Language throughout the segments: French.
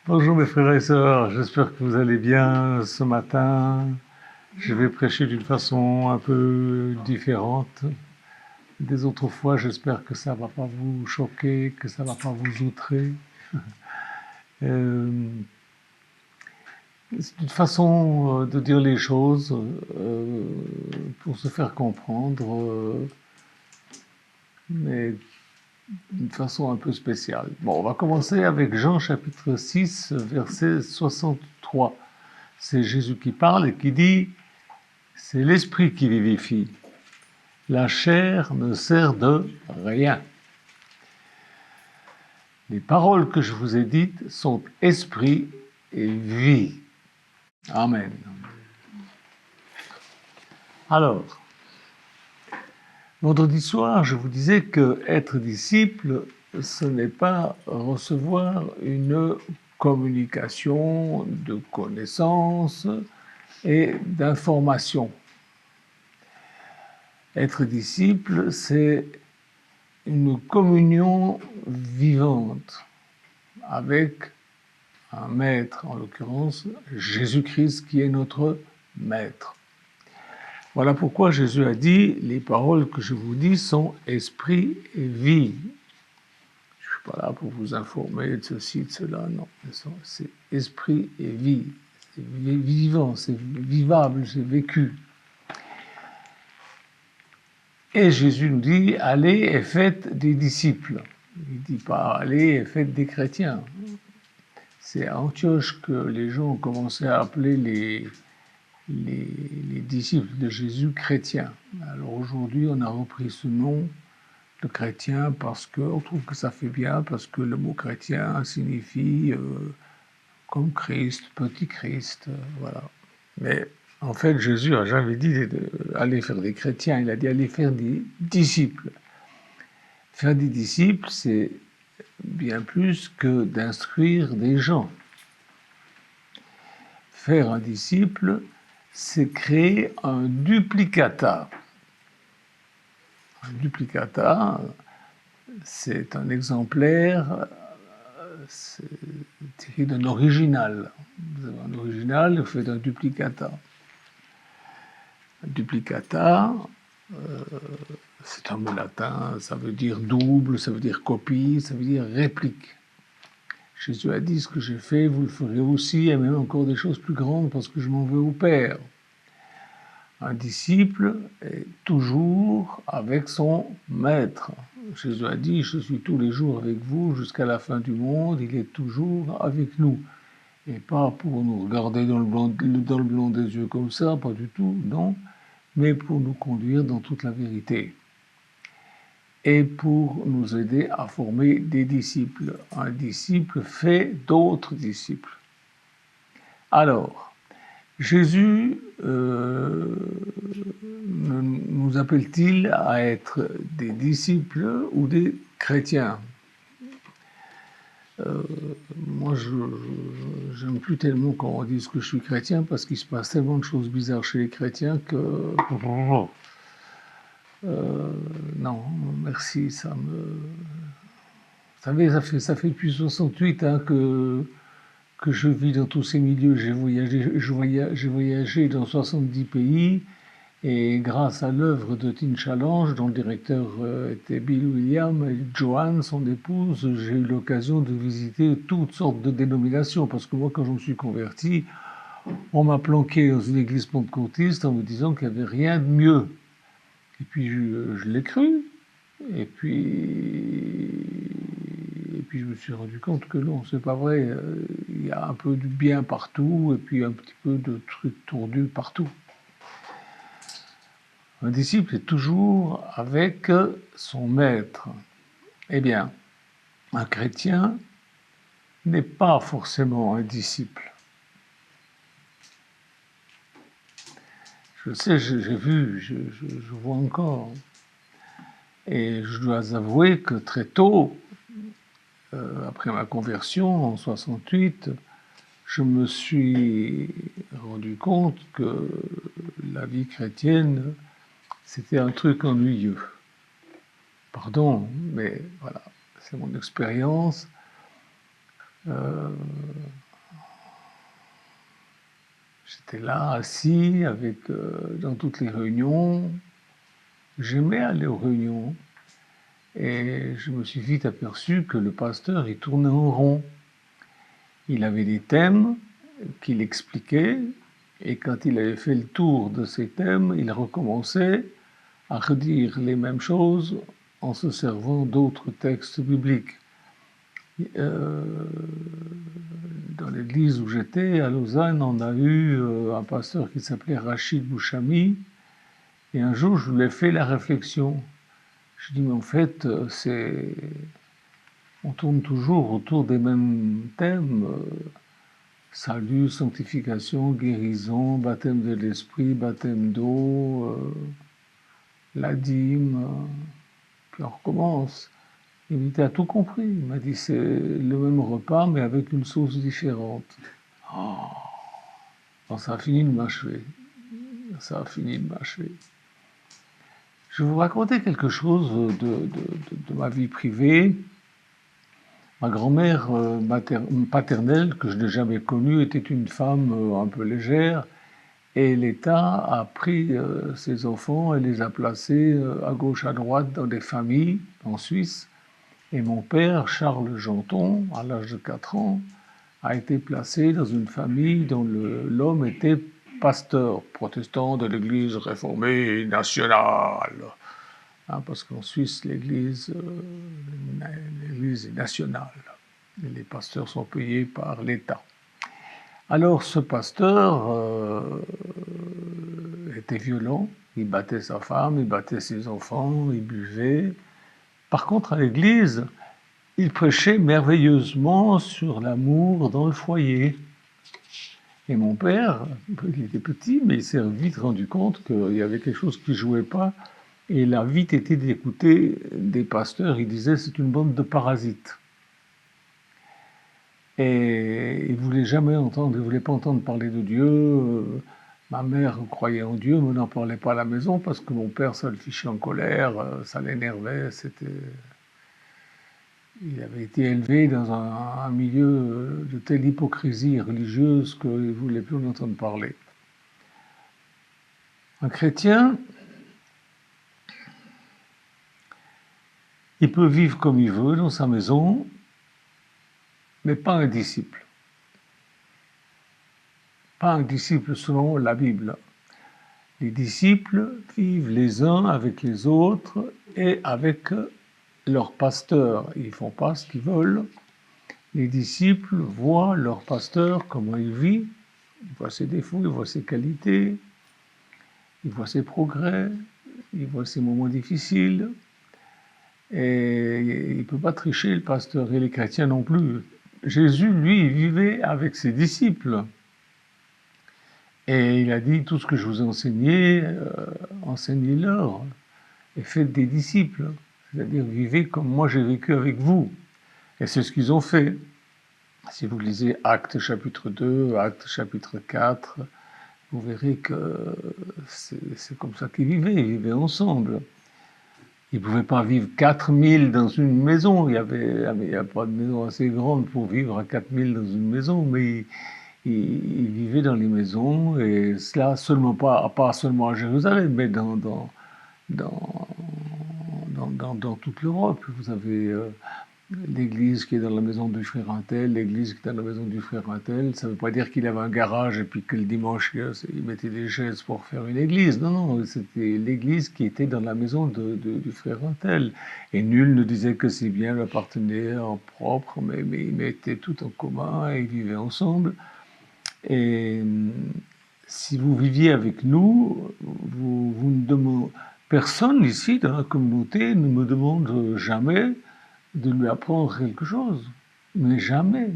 Bonjour mes frères et sœurs, j'espère que vous allez bien ce matin. Je vais prêcher d'une façon un peu différente des autres fois. J'espère que ça ne va pas vous choquer, que ça ne va pas vous outrer. Euh, c'est une façon de dire les choses pour se faire comprendre, mais d'une façon un peu spéciale. Bon, on va commencer avec Jean chapitre 6, verset 63. C'est Jésus qui parle et qui dit: c'est l'esprit qui vivifie. La chair ne sert de rien. Les paroles que je vous ai dites sont esprit et vie. Amen. Alors, vendredi soir, je vous disais que être disciple, ce n'est pas recevoir une communication de connaissances et d'informations. Être disciple, c'est une communion vivante avec un maître, en l'occurrence Jésus-Christ qui est notre maître. Voilà pourquoi Jésus a dit: les paroles que je vous dis sont esprit et vie. Je ne suis pas là pour vous informer de ceci, de cela, non. C'est esprit et vie. C'est vivant, c'est vivable, c'est vécu. Et Jésus nous dit: allez et faites des disciples. Il ne dit pas: allez et faites des chrétiens. C'est à Antioche que les gens ont commencé à appeler les disciples de Jésus chrétiens. Alors aujourd'hui, on a repris ce nom de chrétien parce qu'on trouve que ça fait bien, parce que le mot chrétien signifie comme Christ, petit Christ, voilà. Mais en fait, Jésus n'a jamais dit d'aller faire des chrétiens, il a dit aller faire des disciples. Faire des disciples, c'est bien plus que d'instruire des gens. Faire un disciple, c'est créer un duplicata. Un duplicata, c'est un exemplaire tiré d'un original. Vous avez un original, vous faites un duplicata. Un duplicata, c'est un mot latin, ça veut dire double, ça veut dire copie, ça veut dire réplique. Jésus a dit: ce que j'ai fait, vous le ferez aussi, et même encore des choses plus grandes, parce que je m'en vais au Père. Un disciple est toujours avec son maître. Jésus a dit: je suis tous les jours avec vous jusqu'à la fin du monde. Il est toujours avec nous. Et pas pour nous regarder dans le blanc des yeux comme ça, pas du tout, non, mais pour nous conduire dans toute la vérité. Et pour nous aider à former des disciples. Un disciple fait d'autres disciples. Alors, Jésus nous appelle-t-il à être des disciples ou des chrétiens? Moi, je n'aime plus tellement quand on dit que je suis chrétien, parce qu'il se passe tellement de choses bizarres chez les chrétiens que... non, merci, ça me... Vous savez, ça fait depuis 68 que je vis dans tous ces milieux. J'ai voyagé dans 70 pays, et grâce à l'œuvre de Teen Challenge, dont le directeur était Bill Williams, et Joanne, son épouse, j'ai eu l'occasion de visiter toutes sortes de dénominations, parce que moi, quand je me suis converti, on m'a planqué dans une église pentecôtiste en me disant qu'il n'y avait rien de mieux. Et puis je l'ai cru, et puis je me suis rendu compte que non, c'est pas vrai. Il y a un peu du bien partout, et puis un petit peu de trucs tordus partout. Un disciple est toujours avec son maître. Eh bien, un chrétien n'est pas forcément un disciple. Je sais, j'ai vu, je vois encore. Et je dois avouer que très tôt, après ma conversion en 68, je me suis rendu compte que la vie chrétienne, c'était un truc ennuyeux. Pardon, mais voilà, c'est mon expérience. J'étais là, assis, dans toutes les réunions. J'aimais aller aux réunions. Et je me suis vite aperçu que le pasteur, il tournait en rond. Il avait des thèmes qu'il expliquait, et quand il avait fait le tour de ces thèmes, il recommençait à redire les mêmes choses en se servant d'autres textes bibliques. Dans l'église où j'étais, à Lausanne, on a eu un pasteur qui s'appelait Rachid Bouchami, et un jour, je lui ai fait la réflexion. Je dis, mais en fait, on tourne toujours autour des mêmes thèmes. Salut, sanctification, guérison, baptême de l'esprit, baptême d'eau, la dîme. Puis on recommence. Il me dit, t'as tout compris. Il m'a dit, c'est le même repas, mais avec une sauce différente. Oh, bon, ça a fini de m'achever. Ça a fini de m'achever. Je vais vous raconter quelque chose de ma vie privée. Ma grand-mère paternelle, que je n'ai jamais connue, était une femme un peu légère, et l'État a pris ses enfants et les a placés à gauche, à droite dans des familles en Suisse. Et mon père, Charles Janton, à l'âge de 4 ans, a été placé dans une famille dont l'homme était pasteur protestant de l'Église réformée nationale. Hein, parce qu'en Suisse, l'Église est nationale. Et les pasteurs sont payés par l'État. Alors ce pasteur était violent, il battait sa femme, il battait ses enfants, il buvait. Par contre, à l'église, il prêchait merveilleusement sur l'amour dans le foyer. Et mon père, il était petit, mais il s'est vite rendu compte qu'il y avait quelque chose qui ne jouait pas. Et il a vite été d'écouter des pasteurs, il disait c'est une bande de parasites. Et il ne voulait jamais entendre, il ne voulait pas entendre parler de Dieu. Ma mère croyait en Dieu, mais n'en parlait pas à la maison parce que mon père, ça le fichait en colère, ça l'énervait. Il avait été élevé dans un milieu de telle hypocrisie religieuse qu'il ne voulait plus en entendre parler. Un chrétien, il peut vivre comme il veut dans sa maison, mais pas un disciple. Pas un disciple selon la Bible. Les disciples vivent les uns avec les autres et avec leur pasteur. Ils ne font pas ce qu'ils veulent. Les disciples voient leur pasteur, comment il vit, ils voient ses défauts, ils voient ses qualités, ils voient ses progrès, ils voient ses moments difficiles. Et il ne peut pas tricher, le pasteur, et les chrétiens non plus. Jésus, lui, il vivait avec ses disciples. Et il a dit, tout ce que je vous ai enseigné, enseignez-leur et faites des disciples. C'est-à-dire, vivez comme moi j'ai vécu avec vous. Et c'est ce qu'ils ont fait. Si vous lisez Actes chapitre 2, Actes chapitre 4, vous verrez que c'est comme ça qu'ils vivaient ensemble. Ils ne pouvaient pas vivre 4000 dans une maison. Il n'y a pas de maison assez grande pour vivre à 4000 dans une maison, mais ils vivaient dans les maisons, et cela pas seulement à Jérusalem, mais dans toute l'Europe. Vous avez l'église qui est dans la maison du frère Untel, l'église qui est dans la maison du frère Untel. Ça ne veut pas dire qu'il avait un garage et puis que le dimanche, il mettait des chaises pour faire une église. Non, non, c'était l'église qui était dans la maison du frère Untel. Et nul ne disait que ses biens lui appartenaient en propre, mais ils mettaient tout en commun et ils vivaient ensemble. Et si vous viviez avec nous, vous ne demandez... Personne ici dans la communauté ne me demande jamais de lui apprendre quelque chose. Mais jamais.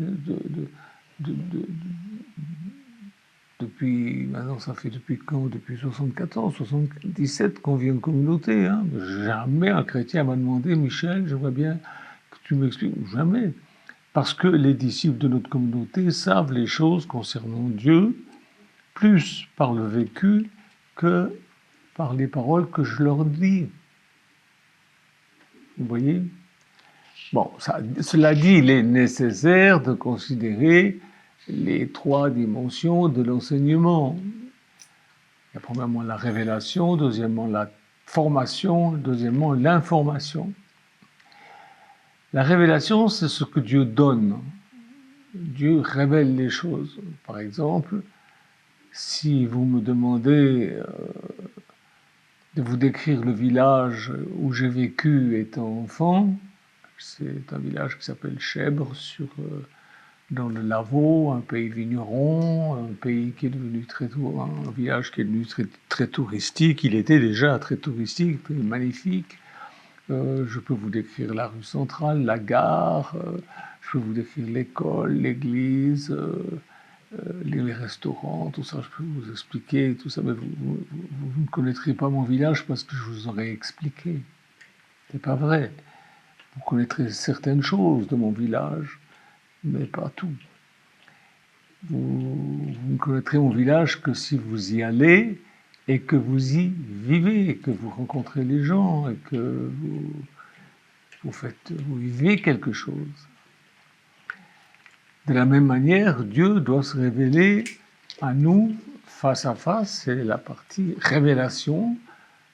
Depuis, maintenant ça fait depuis quand? Depuis 74, 77 qu'on vit en communauté. Hein. Jamais un chrétien m'a demandé, Michel, j'aimerais bien que tu m'expliques. Jamais. Parce que les disciples de notre communauté savent les choses concernant Dieu, plus par le vécu que par les paroles que je leur dis. Vous voyez? Bon, cela dit, il est nécessaire de considérer les trois dimensions de l'enseignement. Il y a premièrement la révélation, deuxièmement la formation, deuxièmement l'information. La révélation, c'est ce que Dieu donne. Dieu révèle les choses. Par exemple, si vous me demandez de vous décrire le village où j'ai vécu étant enfant, c'est un village qui s'appelle Chèbre, dans le Lavaux, un pays vigneron, un pays qui est devenu un village qui est devenu très touristique. Il était déjà très touristique, très magnifique. Je peux vous décrire la rue centrale, la gare, je peux vous décrire l'école, l'église, les restaurants, tout ça, je peux vous expliquer tout ça, mais vous ne connaîtrez pas mon village parce que je vous aurais expliqué. C'est pas vrai. Vous connaîtrez certaines choses de mon village, mais pas tout. Vous ne connaîtrez mon village que si vous y allez et que vous y vivez, que vous rencontrez les gens et que vous vivez quelque chose. De la même manière, Dieu doit se révéler à nous face à face, c'est la partie révélation,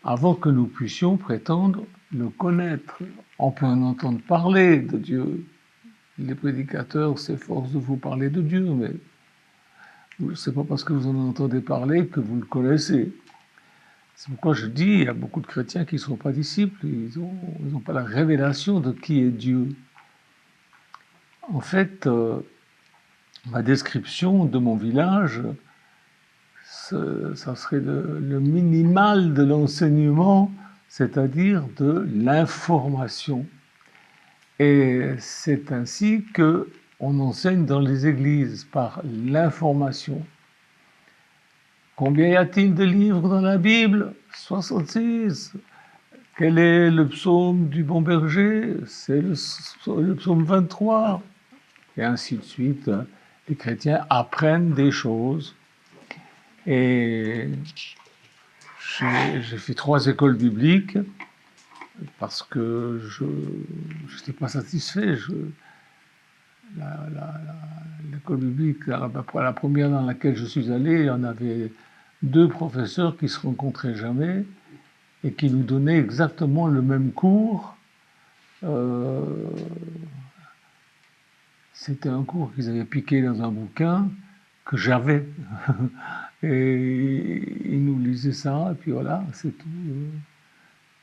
avant que nous puissions prétendre le connaître. On peut en entendre parler de Dieu. Les prédicateurs s'efforcent de vous parler de Dieu, mais ce n'est pas parce que vous en entendez parler que vous le connaissez. C'est pourquoi je dis, il y a beaucoup de chrétiens qui ne sont pas disciples, ils n'ont pas la révélation de qui est Dieu. En fait, ma description de mon village, ça serait le minimal de l'enseignement, c'est-à-dire de l'information. Et c'est ainsi qu'on enseigne dans les églises, par l'information. Combien y a-t-il de livres dans la Bible? 66. Quel est le psaume du bon berger? C'est le psaume 23. Et ainsi de suite. Les chrétiens apprennent des choses. Et j'ai fait 3 écoles bibliques parce que je n'étais pas satisfait. L'école biblique, la première dans laquelle je suis allé, il y en avait 2 professeurs qui se rencontraient jamais et qui nous donnaient exactement le même cours. C'était un cours qu'ils avaient piqué dans un bouquin que j'avais. Et ils nous lisaient ça, et puis voilà, c'est tout.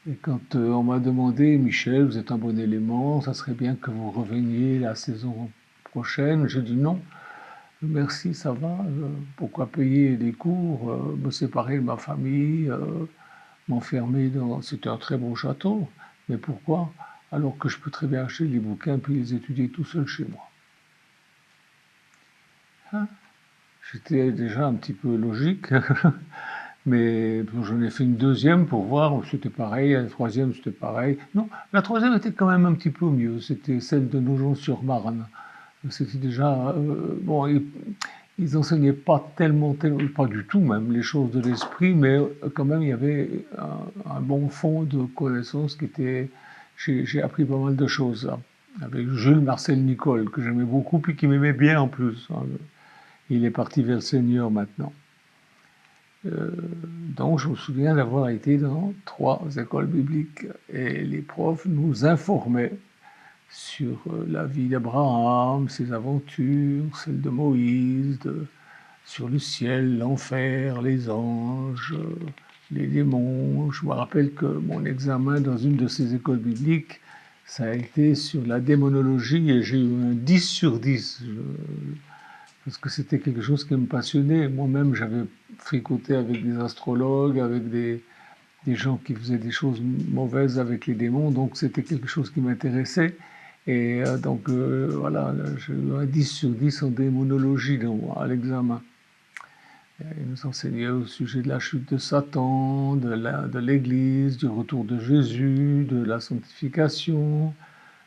Et quand on m'a demandé, Michel, vous êtes un bon élément, ça serait bien que vous reveniez la saison prochaine, j'ai dit non. Merci, ça va. Pourquoi payer des cours, me séparer de ma famille, m'enfermer dans... C'était un très beau château, mais pourquoi? Alors que je peux très bien acheter les bouquins puis les étudier tout seul chez moi. Hein? J'étais déjà un petit peu logique, mais j'en ai fait une deuxième pour voir, c'était pareil, la troisième c'était pareil. Non, la troisième était quand même un petit peu mieux, c'était celle de Nogent-sur-Marne. C'était déjà... bon, ils enseignaient pas tellement, pas du tout même, les choses de l'esprit, mais quand même il y avait un bon fond de connaissances qui était... J'ai appris pas mal de choses là, avec Jules Marcel Nicole, que j'aimais beaucoup, puis qui m'aimait bien en plus. Il est parti vers le Seigneur maintenant. Donc je me souviens d'avoir été dans 3 écoles bibliques, et les profs nous informaient sur la vie d'Abraham, ses aventures, celle de Moïse, sur le ciel, l'enfer, les anges, les démons. Je me rappelle que mon examen dans une de ces écoles bibliques, ça a été sur la démonologie, et j'ai eu un 10 sur 10. Parce que c'était quelque chose qui me passionnait. Moi-même, j'avais fricoté avec des astrologues, avec des gens qui faisaient des choses mauvaises avec les démons, donc c'était quelque chose qui m'intéressait. Et donc voilà, j'ai eu un 10 sur 10 en démonologie à l'examen. Il nous enseignait au sujet de la chute de Satan, de l'Église, du retour de Jésus, de la sanctification,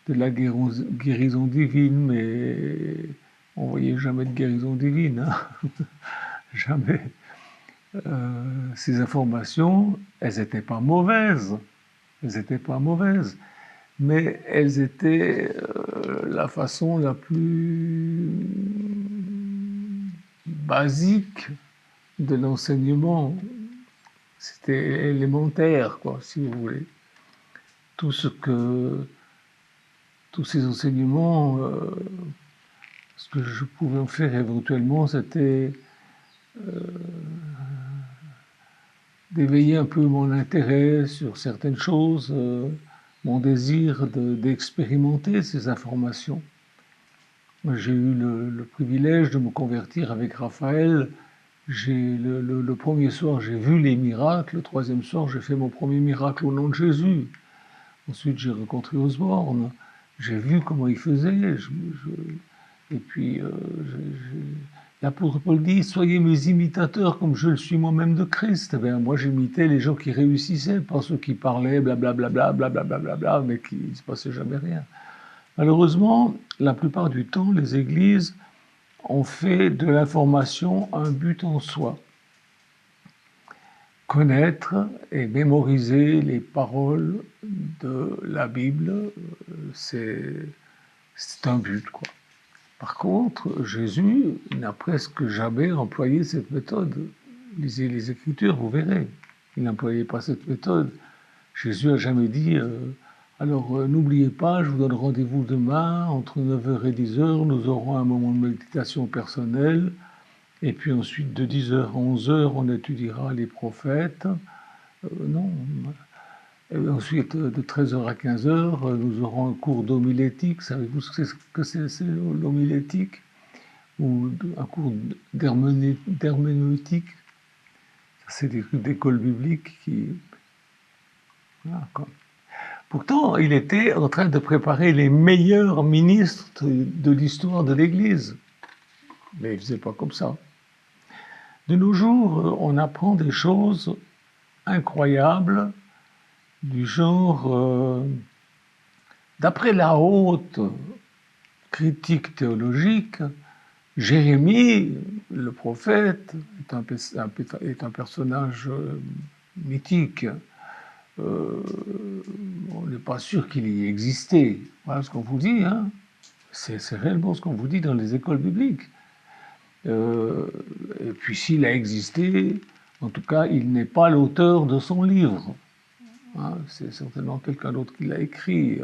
de la guérison divine, mais on ne voyait jamais de guérison divine, hein. Jamais. Ces informations, elles n'étaient pas mauvaises. Elles n'étaient pas mauvaises. mais elles étaient la façon la plus basique de l'enseignement. C'était élémentaire, quoi, si vous voulez. Tous ces enseignements, ce que je pouvais en faire éventuellement, c'était d'éveiller un peu mon intérêt sur certaines choses, mon désir d'expérimenter ces informations. J'ai eu le privilège de me convertir avec Raphaël. Le premier soir, j'ai vu les miracles. Le troisième soir, j'ai fait mon premier miracle au nom de Jésus. Ensuite, j'ai rencontré Osborne. J'ai vu comment il faisait. Et puis, l'apôtre Paul dit, soyez mes imitateurs comme je le suis moi-même de Christ. Eh bien, moi, j'imitais les gens qui réussissaient, pas ceux qui parlaient blablabla, blablabla, mais qui ne se passait jamais rien. Malheureusement, la plupart du temps, les églises ont fait de l'information un but en soi. Connaître et mémoriser les paroles de la Bible, c'est un but, quoi. Par contre, Jésus n'a presque jamais employé cette méthode. Lisez les Écritures, vous verrez. Il n'employait pas cette méthode. Jésus n'a jamais dit alors n'oubliez pas, je vous donne rendez-vous demain entre 9h et 10h, nous aurons un moment de méditation personnelle. Et puis ensuite, de 10h à 11h, on étudiera les prophètes. Non. Et ensuite, de 13h à 15h, nous aurons un cours d'homilétique. Savez-vous ce que c'est l'homilétique? Ou un cours d'herméneutique. C'est des trucs d'école biblique qui... Voilà, quoi. Pourtant, il était en train de préparer les meilleurs ministres de l'histoire de l'Église. Mais il ne faisait pas comme ça. De nos jours, on apprend des choses incroyables, du genre, d'après la haute critique théologique, Jérémie, le prophète, est un personnage mythique. On n'est pas sûr qu'il y ait existé. Voilà ce qu'on vous dit, hein. C'est réellement ce qu'on vous dit dans les écoles bibliques. Et puis s'il a existé, en tout cas, il n'est pas l'auteur de son livre. Hein, c'est certainement quelqu'un d'autre qui l'a écrit.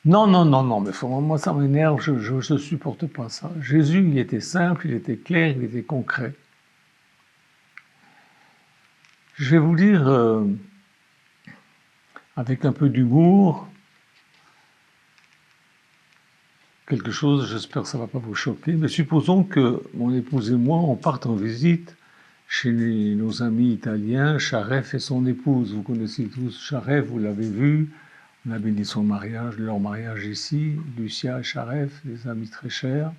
Non, mais moi ça m'énerve, je ne supporte pas ça. Jésus, il était simple, il était clair, il était concret. Je vais vous dire, avec un peu d'humour, quelque chose, j'espère que ça ne va pas vous choquer, mais supposons que mon épouse et moi, on parte en visite chez nos amis italiens, Charef et son épouse. Vous connaissez tous Charef, vous l'avez vu, on a béni leur mariage ici, Lucia et Charef, des amis très chers.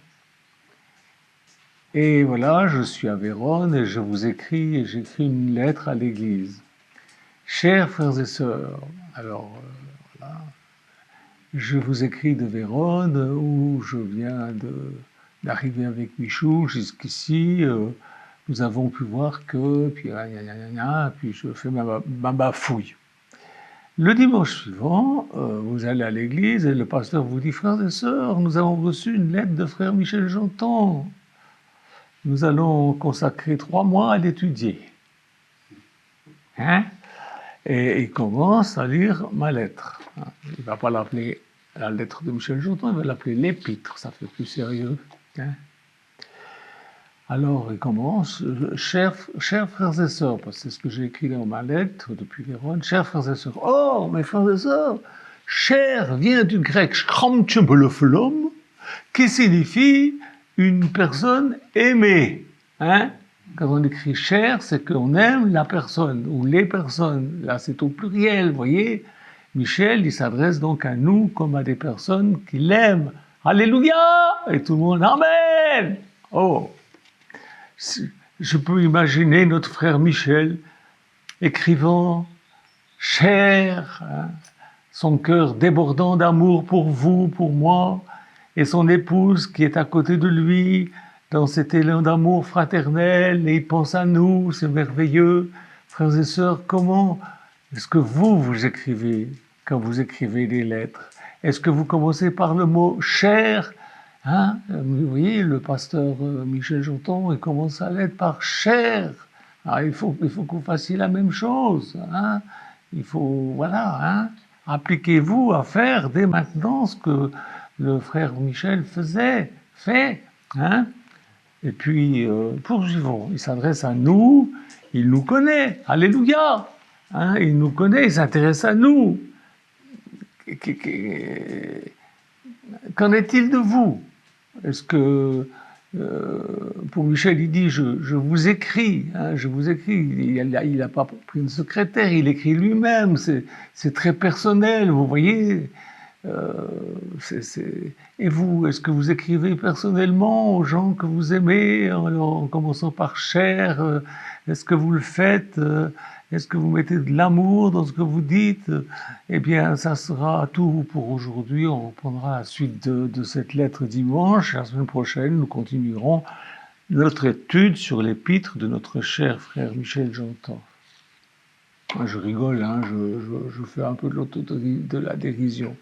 Et voilà, je suis à Vérone et je vous écris, j'écris une lettre à l'église. Chers frères et sœurs, alors voilà, je vous écris de Vérone où je viens d'arriver avec Michou jusqu'ici. Nous avons pu voir que, puis je fais ma bafouille. Le dimanche suivant, vous allez à l'église et le pasteur vous dit, frères et sœurs, nous avons reçu une lettre de frère Michel Janton. Nous allons consacrer 3 mois à l'étudier. Hein? Et il commence à lire ma lettre. Il ne va pas l'appeler la lettre de Michel Janton, il va l'appeler l'épître, ça fait plus sérieux. Hein? Alors il commence, chers frères et sœurs, parce que c'est ce que j'ai écrit dans ma lettre depuis Vérone, chers frères et sœurs, oh mes frères et sœurs, cher vient du grec schramtchebelophelom, qui signifie une personne aimée. Hein? Quand on écrit cher, c'est qu'on aime la personne ou les personnes. Là, c'est au pluriel, vous voyez. Michel, il s'adresse donc à nous comme à des personnes qui l'aiment. Alléluia! Et tout le monde, Amen! Oh! Je peux imaginer notre frère Michel écrivant cher, hein, son cœur débordant d'amour pour vous, pour moi, et son épouse qui est à côté de lui dans cet élan d'amour fraternel, et il pense à nous, c'est merveilleux. Frères et sœurs, comment est-ce que vous écrivez? quand vous écrivez des lettres? Est-ce que vous commencez par le mot cher? Hein? Vous voyez, le pasteur Michel Jonton, il commence sa lettre par cher. Alors, il faut que vous fassiez la même chose. Hein? Il faut, voilà, hein? Appliquez-vous à faire dès maintenant ce que le frère Michel fait. Hein? Et puis, poursuivons. Il s'adresse à nous, il nous connaît. Alléluia! Hein? Il nous connaît, il s'intéresse à nous. Qu'en est-il de vous? Est-ce que, pour Michel, il dit, je vous écris, hein, je vous écris. Il n'a pas pris une secrétaire, il écrit lui-même, c'est très personnel, vous voyez. Et vous, est-ce que vous écrivez personnellement aux gens que vous aimez, en commençant par cher? Est-ce que vous le faites? Est-ce que vous mettez de l'amour dans ce que vous dites? Eh bien, ça sera tout pour aujourd'hui. On reprendra la suite de cette lettre dimanche. La semaine prochaine, nous continuerons notre étude sur l'épître de notre cher frère Michel Jonton. Moi, je rigole, hein, je fais un peu de la dérision.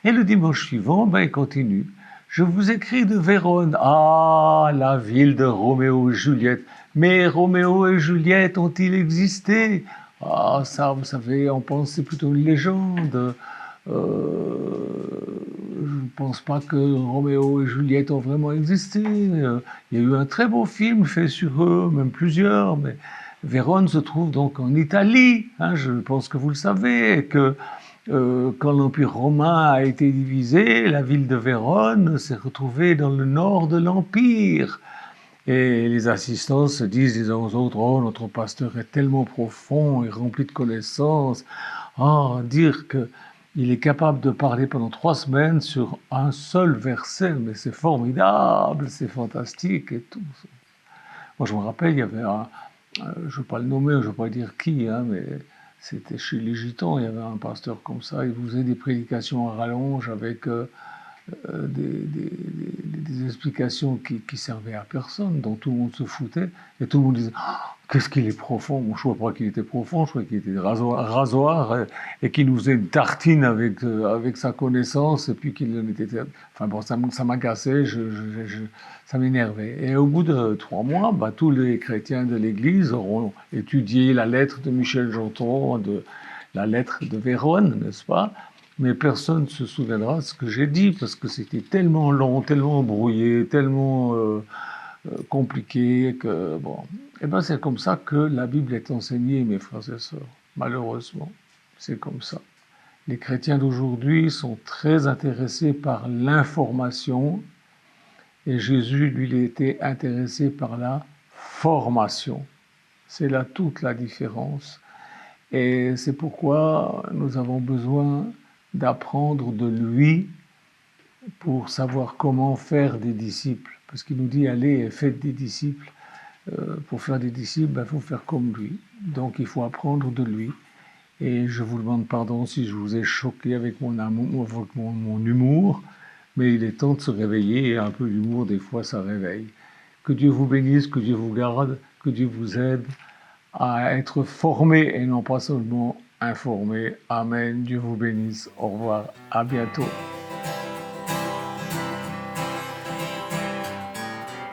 Et le dimanche suivant, ben, il continue. Je vous écris de Vérone. Ah, la ville de Roméo et Juliette. Mais Roméo et Juliette ont-ils existé? Ah, ça, vous savez, on pense que c'est plutôt une légende. Je ne pense pas que Roméo et Juliette ont vraiment existé. Il y a eu un très beau film fait sur eux, même plusieurs, mais Vérone se trouve donc en Italie, hein, je pense que vous le savez, et que quand l'Empire romain a été divisé, la ville de Vérone s'est retrouvée dans le nord de l'Empire. Et les assistants se disent les uns aux autres, oh, notre pasteur est tellement profond et rempli de connaissances. Oh, dire qu'il est capable de parler pendant 3 semaines sur un seul verset, mais c'est formidable, c'est fantastique et tout. Moi, je me rappelle, il y avait je ne vais pas le nommer, je ne vais pas dire qui, hein, mais c'était chez les Gitans, il y avait un pasteur comme ça, il faisait des prédications à rallonge avec des explications qui servaient à personne, dont tout le monde se foutait, et tout le monde disait ah, qu'est-ce qu'il est profond. Moi, je ne crois pas qu'il était profond, je crois qu'il était rasoir et qu'il nous faisait une tartine avec sa connaissance, et puis qu'il en était. Enfin bon, ça m'agaçait, ça m'énervait. Et au bout de 3 mois, bah, tous les chrétiens de l'Église auront étudié la lettre de Michel Jonton, la lettre de Vérone, n'est-ce pas? Mais personne ne se souviendra de ce que j'ai dit, parce que c'était tellement long, tellement brouillé, tellement compliqué, que bon. Et bien c'est comme ça que la Bible est enseignée, mes frères et sœurs. Malheureusement, c'est comme ça. Les chrétiens d'aujourd'hui sont très intéressés par l'information, et Jésus, lui, il était intéressé par la formation. C'est là toute la différence. Et c'est pourquoi nous avons besoin d'apprendre de lui pour savoir comment faire des disciples. Parce qu'il nous dit, allez et faites des disciples. Pour faire des disciples, il faut faire comme lui. Donc il faut apprendre de lui. Et je vous demande pardon si je vous ai choqué avec mon humour, mais il est temps de se réveiller, et un peu d'humour, des fois, ça réveille. Que Dieu vous bénisse, que Dieu vous garde, que Dieu vous aide à être formé et non pas seulement informé. Amen. Dieu vous bénisse. Au revoir. À bientôt.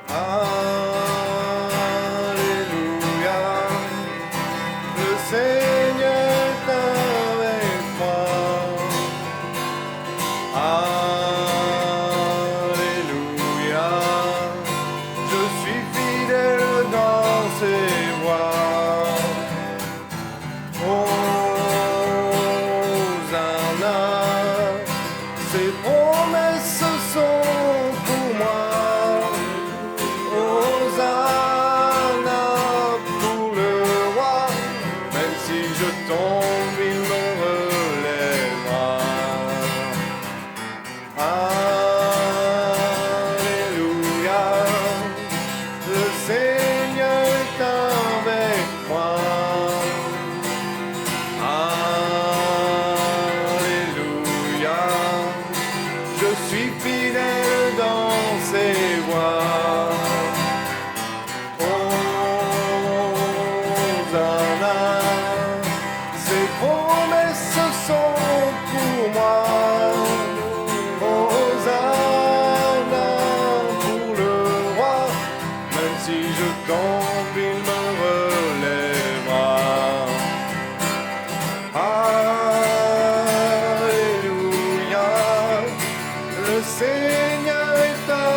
Alléluia, le Seigneur est avec moi. Alléluia, je suis fidèle dans ses voies. Hosanna, c'est Seigneur est